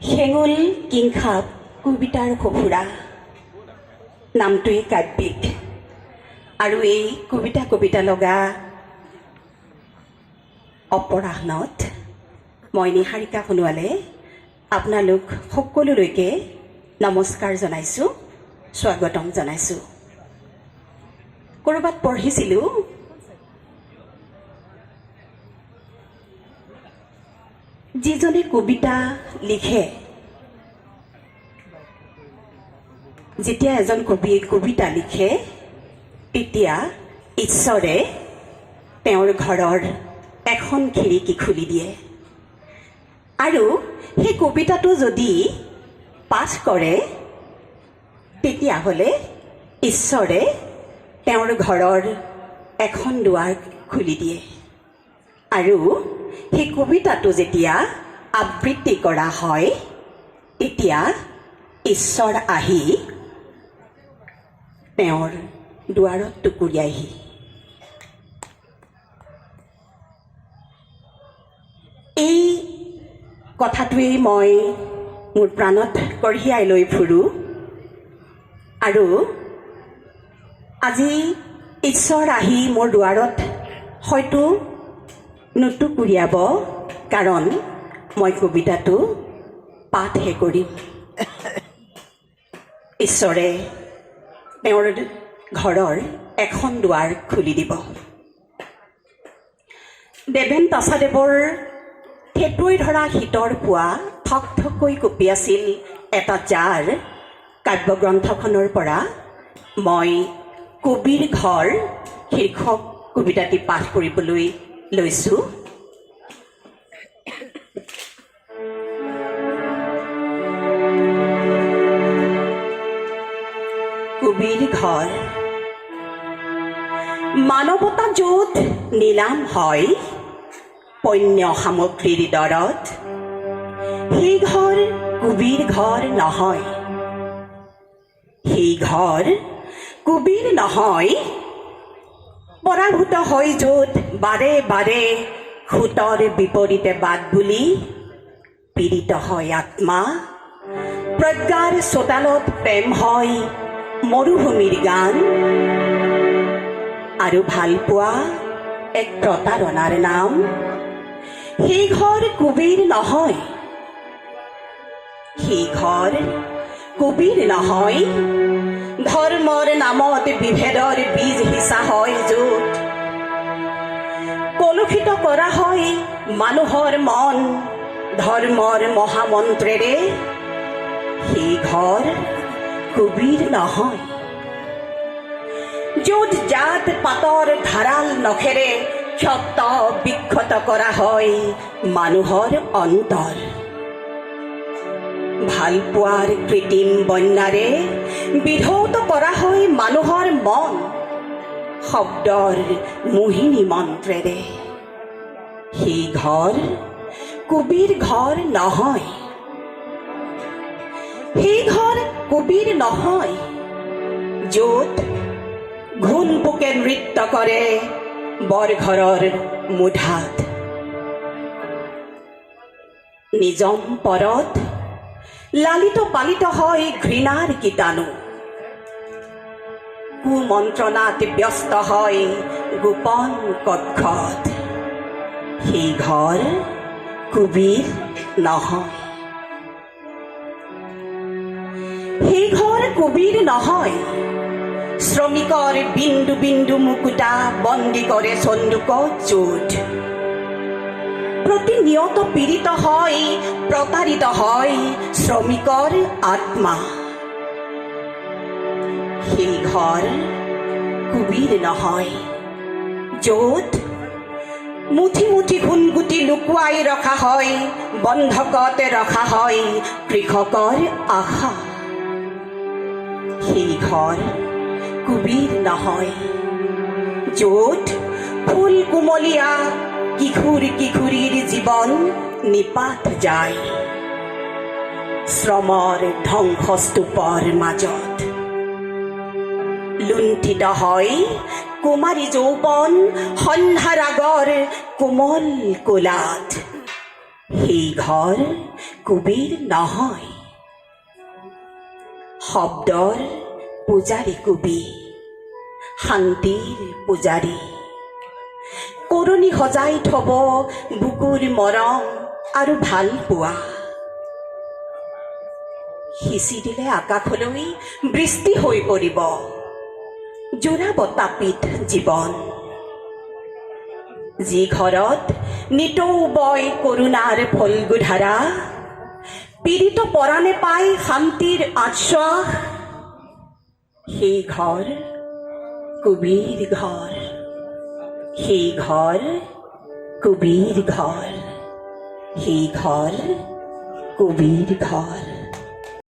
হেঙুল কিংখাপ কবিতাৰ সফুৰা নামটোৱেই কাব্যিক আৰু এই কবিতা লগা অপৰাহ্নত মই নিহাৰিকা সোণোৱালে আপোনালোক সকলোলৈকে নমস্কাৰ জনাইছোঁ, স্বাগতম জনাইছোঁ। ক'ৰবাত পঢ়িছিলোঁ যিজনে কবিতা লিখে, যেতিয়া এজন কবিয়ে কবিতা লিখে তেতিয়া ঈশ্বৰে তেওঁৰ ঘৰৰ এখন খিৰিকী খুলি দিয়ে আৰু সেই কবিতাটো যদি পাঠ কৰে তেতিয়াহ'লে ঈশ্বৰে তেওঁৰ ঘৰৰ এখন দুৱাৰ খুলি দিয়ে আৰু সেই কবিতাটো যেতিয়া আবৃত্তি কৰা হয় তেতিয়া ঈশ্বৰ আহি তেওঁৰ দুৱাৰত টুকুৰিয়াইহি। এই কথাটোৱেই মই মোৰ প্ৰাণত কঢ়িয়াই লৈ ফুৰোঁ আৰু আজি ঈশ্বৰ আহি মোৰ দুৱাৰত হয়তো নুটুকুৰিয়াব, কাৰণ মই কবিতাটো পাঠহে কৰিম। ঈশ্বৰে তেওঁৰ ঘৰৰ এখন দুৱাৰ খুলি দিব। দেৱেন তাচাদেৱৰ থেতুই ধৰা শীতৰ পুৱা ঠকঠকৈ কঁপি আছিল এটা জাৰ কাব্যগ্ৰন্থখনৰ পৰা মই কবিৰ ঘৰ শীৰ্ষক কবিতাটি পাঠ কৰিবলৈ লৈছোঁ। কবিৰ ঘৰ। মানৱতা য'ত নিলাম হয় পণ্য সামগ্ৰীৰ দৰত, সেই ঘৰ কবিৰ ঘৰ নহয়, সেই ঘৰ কবিৰ নহয়। পৰাভূত হয় য'ত বাৰে বাৰে সুতৰ বিপৰীতে বাট বুলি, পীড়িত হয় আত্মা, প্ৰজ্ঞাৰ চোতালত প্ৰেম হয় মৰুভূমিৰ গান, আৰু ভালপোৱা এক প্ৰতাৰণাৰ নাম। সেই ঘৰ কবিৰ নহয়, সেই ঘৰ কবিৰ নহয়। ধৰ্মৰ নামত বিভেদৰ বীজ সিঁচা হয় য'ত, কলুষিত কৰা হয় মানুহৰ মন ধৰ্মৰ মহামন্ত্ৰেৰে, সেই ঘৰ কবিৰ নহয়। য'ত জাত পাতৰ ধাৰাল নখেৰে ক্ষত বিক্ষত কৰা হয় মানুহৰ অন্তৰ, ভালপোৱাৰ কৃত্ৰিম বন্যাৰে বিধৌত কৰা হয় মানুহৰ মন শব্দৰ মোহিনী মন্ত্ৰেৰে, সেই ঘৰ কবিৰ ঘৰ নহয়, সেই ঘৰ কবিৰ নহয়। য'ত ঘুণ পোকে নৃত্য কৰে বৰঘৰৰ মুধাত, নিজম পৰত লালিত পালিত হয় ঘৃণাৰ কীটাণু, কুমন্ত্ৰণাত ব্যস্ত হয় গোপন কক্ষত, সেই ঘৰ কবিৰ নহয়, সেই ঘৰ কবিৰ নহয়। শ্ৰমিকৰ বিন্দু বিন্দু মুকুতা বন্দী কৰে চন্দুকত য'ত, প্ৰতিনিয়ত পীড়িত হয় প্ৰতাৰিত হয় শ্ৰমিকৰ আত্মা, সেই ঘৰ কবিৰ নহয়। য'ত মুঠি মুঠি সোণগুটি লুকুৱাই ৰখা হয় বন্ধকতে ৰখা হয় কৃষকৰ আশা, সেই ঘৰ কবিৰ নহয়। য'ত ফুল কুমলীয়া কিশোৰ কিশোৰীৰ জীৱন নিপাত যায় শ্ৰমৰ ধ্বংসস্তূপৰ মাজত, লুণ্ঠিত হয় কুমাৰী যৌৱন সন্ধ্যাৰ আগৰ কোমল কোলাত, সেই ঘৰ কুবিৰ নহয়, শব্দৰ পূজাৰী কুবি, শান্তিৰ পূজাৰী। কৰণী সজাই থব বুকুৰ মৰম আৰু ভাল পোৱা। সিঁচি দিলে আকাশলৈ বৃষ্টি হৈ পৰিব জোৰা বতাপিত জীৱন। যি ঘৰত নিতৌ বয় কৰুণাৰ ফল্গুধাৰা, পীড়িত পৰাণে পায় শান্তিৰ আশ্বাস, সেই ঘৰ কুবিৰ ঘৰ, সেই ঘৰ কুবিৰ ঘৰ, সেই ঘৰ কুবিৰ ঘৰ।